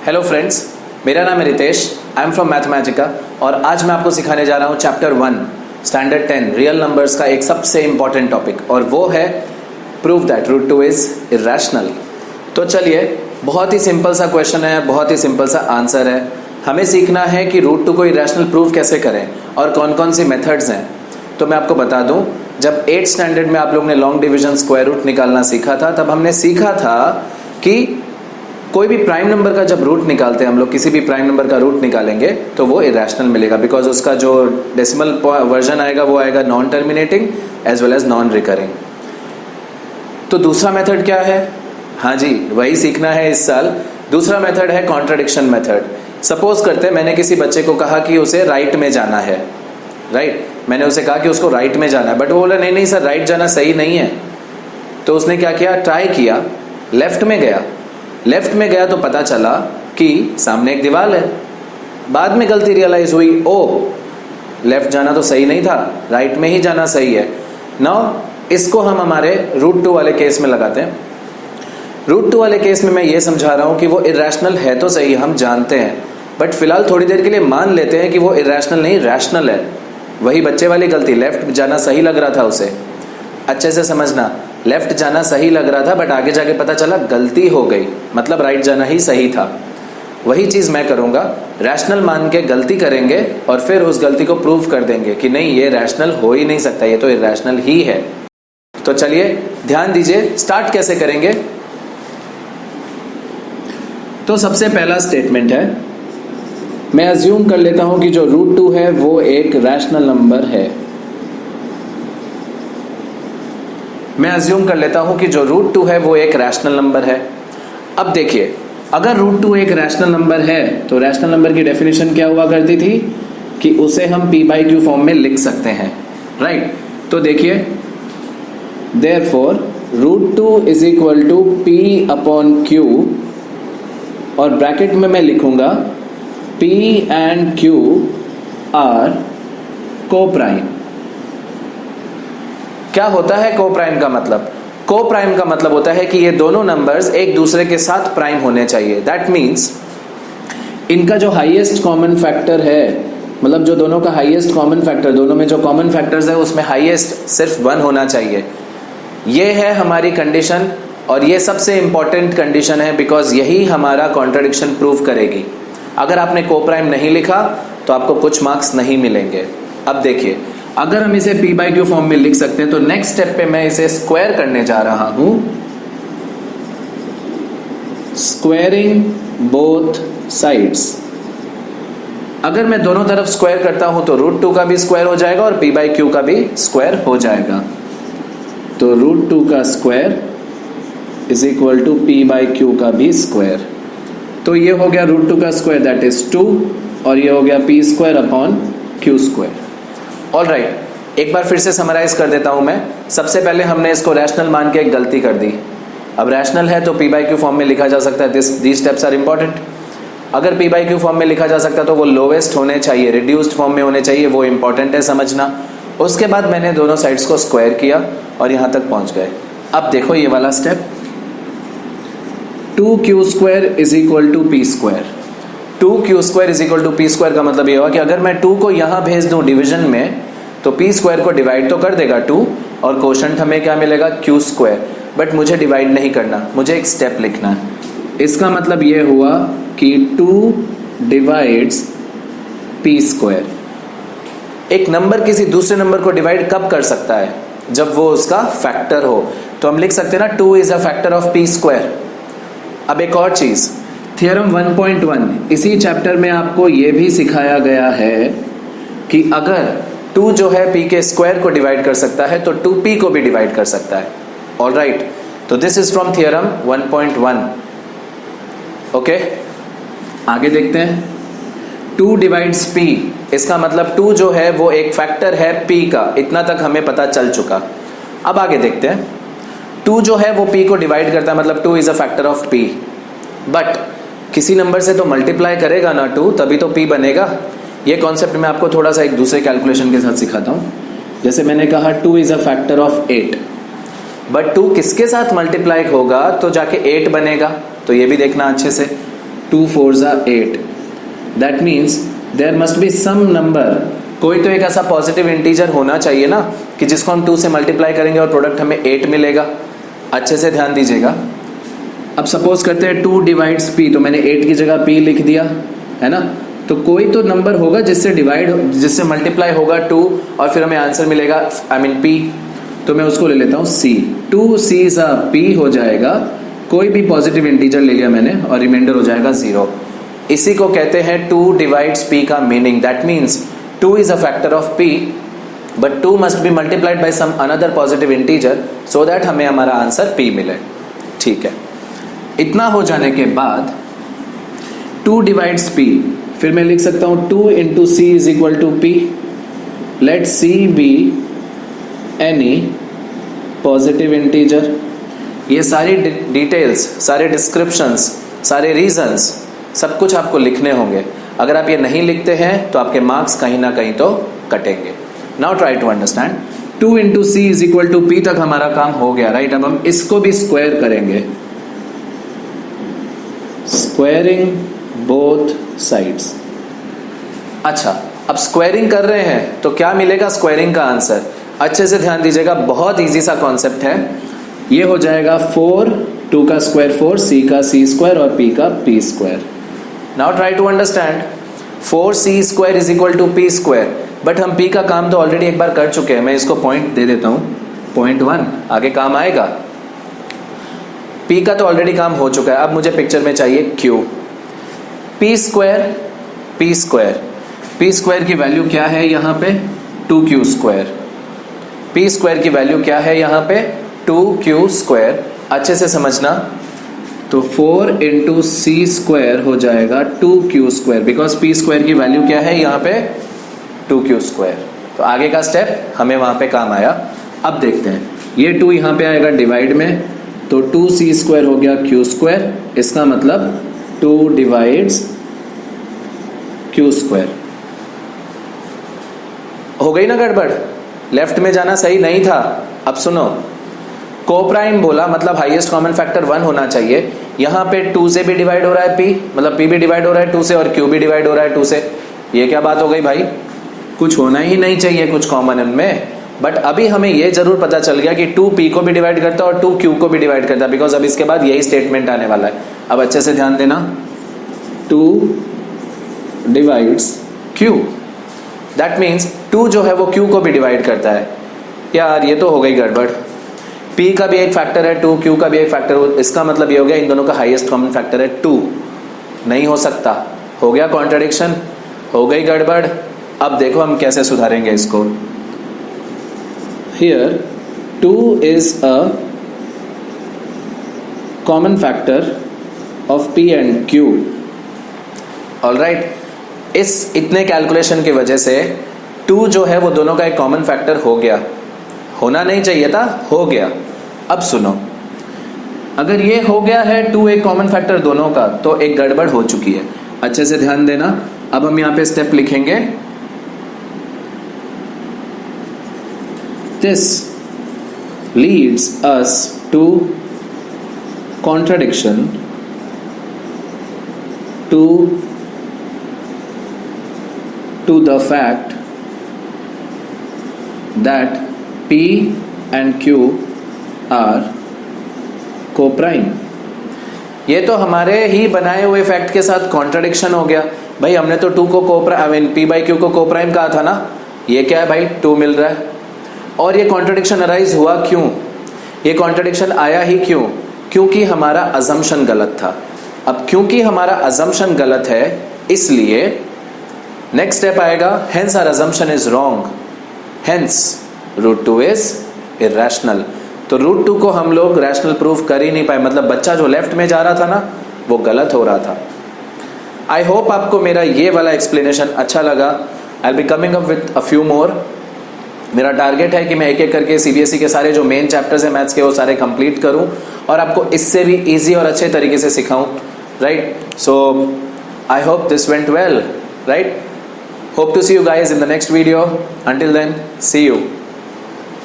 Hello friends, मेरा नाम है Ritesh. I am from Mathematica और आज मैं आपको सिखाने जा रहा हूँ चैप्टर 1 स्टैंडर्ड 10 रियल नंबर्स का एक सबसे इंपॉर्टेंट टॉपिक, और वो है prove that root 2 is irrational. तो चलिए, बहुत ही सिंपल सा क्वेश्चन है, बहुत ही सिंपल सा आंसर है। हमें सीखना है कि रूट 2 को इरेशनल प्रूव कैसे करें और कौन कौन सी मेथड्स हैं। तो मैं आपको बता दूं, जब 8th स्टैंडर्ड में आप लोग ने लॉन्ग डिवीजन स्क्वायर रूट निकालना सीखा था, तब हमने सीखा था कि कोई भी प्राइम नंबर का जब रूट निकालते हैं हम लोग, किसी भी प्राइम नंबर का रूट निकालेंगे तो वो इरेशनल मिलेगा, बिकॉज उसका जो डेसिमल वर्जन आएगा वो आएगा non terminating as well as non recurring. तो दूसरा मेथड क्या है? हाँ जी, वही सीखना है इस साल। दूसरा मेथड है कॉन्ट्राडिक्शन मेथड। सपोज करते हैं मैंने किसी बच्चे को कहा कि उसे राइट में जाना है, राइट, मैंने उसे कहा कि उसको राइट में जाना है, बट वो बोला नहीं नहीं सर, राइट जाना सही नहीं है। तो उसने क्या किया, ट्राई किया, लेफ्ट में गया। लेफ्ट में गया तो पता चला कि सामने एक दीवार है। बाद में गलती रियलाइज हुई, ओ लेफ्ट जाना तो सही नहीं था, राइट में ही जाना सही है। नाउ इसको हम हमारे रूट 2 वाले केस में लगाते हैं। रूट 2 वाले केस में मैं ये समझा रहा हूं कि वो इरेशनल है तो सही, हम जानते हैं, बट फिलहाल थोड़ी देर के लिए मान लेते हैं कि वो इरेशनल नहीं रैशनल है। वही बच्चे वाली गलती, लेफ्ट जाना सही लग रहा था उसे, अच्छे से समझना, लेफ्ट जाना सही लग रहा था, बट आगे जाके पता चला गलती हो गई, मतलब राइट जाना ही सही था। वही चीज मैं करूंगा, रैशनल मान के गलती करेंगे और फिर उस गलती को प्रूव कर देंगे कि नहीं, ये रैशनल हो ही नहीं सकता, ये तो इरेशनल ही है। तो चलिए ध्यान दीजिए, स्टार्ट कैसे करेंगे। तो सबसे पहला स्टेटमेंट है, मैं अज्यूम कर लेता हूं कि जो रूट 2 है वो एक रैशनल नंबर है। मैं अज्यूम कर लेता हूं कि जो रूट 2 है वो एक रैशनल नंबर है। अब देखिए, अगर रूट 2 एक रैशनल नंबर है तो रैशनल नंबर की डेफिनेशन क्या हुआ करती थी कि उसे हम p/q फॉर्म में लिख सकते हैं, राइट। तो देखिए, therefore root 2 is equal to p/q, और ब्रैकेट में मैं लिखूंगा p and q are coprime. क्या होता है कोप्राइम का मतलब? कोप्राइम का मतलब होता है कि ये दोनों नंबर्स एक दूसरे के साथ प्राइम होने चाहिए। दैट मीन्स इनका जो हाईएस्ट कॉमन फैक्टर है, मतलब जो दोनों का हाईएस्ट कॉमन फैक्टर, दोनों में जो कॉमन फैक्टर्स है उसमें हाईएस्ट सिर्फ 1 होना चाहिए। ये है हमारी कंडीशन, और ये सबसे इंपॉर्टेंट कंडीशन है, बिकॉज यही हमारा कॉन्ट्राडिक्शन प्रूव करेगी। अगर आपने कोप्राइम नहीं लिखा तो आपको कुछ मार्क्स नहीं मिलेंगे। अब देखिए, अगर हम इसे p/q फॉर्म में लिख सकते हैं तो नेक्स्ट स्टेप पे मैं इसे स्क्वायर करने जा रहा हूं। Squaring both sides. अगर मैं दोनों तरफ स्क्वायर करता हूं तो रूट 2 का भी स्क्वायर हो जाएगा और p/q का भी स्क्वायर हो जाएगा। तो रूट 2 का square is equal to p/q का भी स्क्वायर। तो ये हो गया रूट 2 का स्क्वायर, दैट इज 2, और ये हो गया p² / q²। ऑल राइट, एक बार फिर से समराइज कर देता हूं मैं। सबसे पहले हमने इसको रैशनल मान के एक गलती कर दी। अब रैशनल है तो p/q फॉर्म में लिखा जा सकता है। These steps are important. अगर p/q फॉर्म में लिखा जा सकता तो वो लोवेस्ट होने चाहिए, रिड्यूस्ड फॉर्म में होने चाहिए, वो इंपॉर्टेंट है समझना। उसके बाद मैंने दोनों साइड्स को स्क्वायर किया और यहां तक पहुंच गए। अब देखो ये वाला step, 2q² is equal to p²। 2q² is equal to p² का मतलब ये हुआ कि अगर मैं 2 को यहां भेज दूं डिवीजन में तो p² को डिवाइड तो कर देगा 2, और कोशंट हमें क्या मिलेगा, q²। बट मुझे डिवाइड नहीं करना, मुझे एक स्टेप लिखना है। इसका मतलब ये हुआ कि 2 डिवाइड्स p²। एक नंबर किसी दूसरे नंबर को डिवाइड कब कर सकता है? जब वो उसका फैक्टर हो। तो हम लिख सकते हैं ना, 2 is a factor of p²। अब एक और चीज, थियरम 1.1 इसी चैप्टर में आपको यह भी सिखाया गया है कि अगर 2 जो है p के स्क्वायर को डिवाइड कर सकता है तो 2p को भी डिवाइड कर सकता है। ऑल राइट, तो this is from theorem 1.1। Okay, आगे देखते हैं। 2 डिवाइड्स p, इसका मतलब 2 जो है वो एक फैक्टर है p का। इतना तक हमें पता चल चुका। अब आगे देखते हैं। 2 जो है वो p को डिवाइड करता है, मतलब 2 is a factor of p। But किसी नंबर से तो मल्टीप्लाई करेगा ना 2, तभी तो p बनेगा। ये कॉन्सेप्ट मैं आपको थोड़ा सा एक दूसरे कैलकुलेशन के साथ सिखाता हूं। जैसे मैंने कहा 2 is a factor of 8, but 2 किसके साथ मल्टीप्लाई होगा तो जाके 8 बनेगा। तो ये भी देखना अच्छे से, 2 4s are 8. That means there must be some number, कोई तो एक ऐसा पॉजिटिव इंटीजर होना चाहिए ना कि जिसको हम 2 से मल्टीप्लाई करेंगे और प्रोडक्ट हमें 8 मिलेगा। अच्छे से ध्यान दीजिएगा। अब सपोज करते हैं 2 डिवाइड्स p, तो मैंने 8 की जगह p लिख दिया, है ना। तो कोई तो नंबर होगा जिससे मल्टीप्लाई होगा 2 और फिर हमें आंसर मिलेगा p, तो मैं उसको ले लेता हूँ c। 2 c's p हो जाएगा, कोई भी पॉजिटिव इंटीजर ले लिया मैंने और रिमाइंडर हो जाएगा 0। इसी को कहते हैं 2 डिवाइड्स p का meaning. That means 2 is a factor of p but 2 must be multiplied by some another positive integer so that हमें हमारा आंसर p मिले। ठीक है, इतना हो जाने के बाद 2 डिवाइड्स p, फिर मैं लिख सकता हूं 2 into c is equal to p। Let c be any positive integer. ये सारी डिटेल्स, सारे डिस्क्रिप्शंस, सारे रीजंस, सब कुछ आपको लिखने होंगे। अगर आप ये नहीं लिखते हैं तो आपके मार्क्स कहीं ना कहीं तो कटेंगे। Now try to understand. 2 into c is equal to p तक हमारा काम हो गया, राइट। अब हम इसको भी स्क्वायर करेंगे, स्क्वायरिंग बोथ साइड्स। अच्छा, अब स्क्वायरिंग कर रहे हैं तो क्या मिलेगा स्क्वायरिंग का आंसर? अच्छे से ध्यान दीजिएगा, बहुत इजी सा कॉन्सेप्ट है। ये हो जाएगा 4, 2 का स्क्वायर 4, c का c स्क्वायर और p का p square. Now try to understand. 4c square is equal to p square, but हम p का काम तो ऑलरेडी एक बार कर चुके हैं। मैं इसको पॉइंट दे देता हूं, पॉइंट 1 आगे काम आएगा। p का तो ऑलरेडी काम हो चुका है, अब मुझे पिक्चर में चाहिए q। p square p square, p square की वैल्यू क्या है यहाँ पे? 2q square. p स्क्वायर की वैल्यू क्या है यहाँ पे? 2q square. अच्छे से समझना, तो 4 इंटू सी स्क्वायर हो जाएगा 2q square, because p square की वैल्यू क्या है यहाँ पे? 2q square. तो आगे का स्टेप हमें वहां पे काम आया। अब देखते हैं, ये 2 यहाँ पे आएगा डिवाइड में, तो 2c स्क्वायर हो गया q स्क्वायर। इसका मतलब 2 डिवाइड्स q स्क्वायर। हो गई ना गड़बड़? लेफ्ट में जाना सही नहीं था। अब सुनो, कोप्राइम बोला मतलब हाईएस्ट कॉमन फैक्टर 1 होना चाहिए। यहाँ पे 2 से भी डिवाइड हो रहा है p, मतलब p भी डिवाइड हो रहा है 2 से और q भी डिवाइड हो रहा है 2 से। ये क्या बात हो गई भाई? कुछ होना ही नहीं चाहिए कुछ कॉमन इनमें। बट अभी हमें ये जरूर पता चल गया कि 2 p को भी डिवाइड करता है और 2 q को भी डिवाइड करता है, बिकॉज अब इसके बाद यही स्टेटमेंट आने वाला है। अब अच्छे से ध्यान देना, 2 डिवाइड्स q, दैट मीन्स 2 जो है वो q को भी डिवाइड करता है। यार ये तो हो गई गड़बड़। p का भी एक फैक्टर है 2, q का भी एक फैक्टर है, इसका मतलब ये हो गया इन दोनों का हाईएस्ट कॉमन फैक्टर है 2। नहीं हो सकता, हो गया कॉन्ट्रडिक्शन, हो गई गड़बड़। अब देखो हम कैसे सुधारेंगे इसको। Here 2 is a common factor of p and q। Alright, इस इतने कैलकुलेशन की वजह से 2 जो है वो दोनों का एक कॉमन फैक्टर हो गया। होना नहीं चाहिए था, हो गया। अब सुनो, अगर ये हो गया है 2 एक कॉमन फैक्टर दोनों का, तो एक गड़बड़ हो चुकी है। अच्छे से ध्यान देना। अब हम यहां पे स्टेप लिखेंगे, this leads us to contradiction to the fact that p and q are coprime। ये तो हमारे ही बनाए हुए फैक्ट के साथ कॉन्ट्रडिक्शन हो गया। भाई हमने तो 2 को कोप्राइम, p बाई q को कोप्राइम कहा था ना। ये क्या है भाई? 2 मिल रहा है। और ये कॉन्ट्रडिक्शन अराइज हुआ क्यों? ये कॉन्ट्रडिक्शन आया ही क्यों? क्योंकि हमारा अजम्पशन गलत था। अब क्योंकि हमारा अजम्पशन गलत है, इसलिए नेक्स्ट स्टेप आएगा, hence our assumption is wrong, hence root 2 is irrational. तो रूट 2 को हम लोग रैशनल प्रूफ कर ही नहीं पाए, मतलब बच्चा जो लेफ्ट में जा रहा था ना वो गलत हो रहा था। आई होप आपको मेरा ये वाला एक्सप्लेनेशन अच्छा लगा। I will be coming up with a few more. मेरा टारगेट है कि मैं एक एक करके सीबीएसई के सारे जो मेन चैप्टर्स हैं मैथ्स के वो सारे कंप्लीट करूं और आपको इससे भी इजी और अच्छे तरीके से सिखाऊं, right. So I hope this went well, right. Hope to see you guys in the next video. Until then, see you.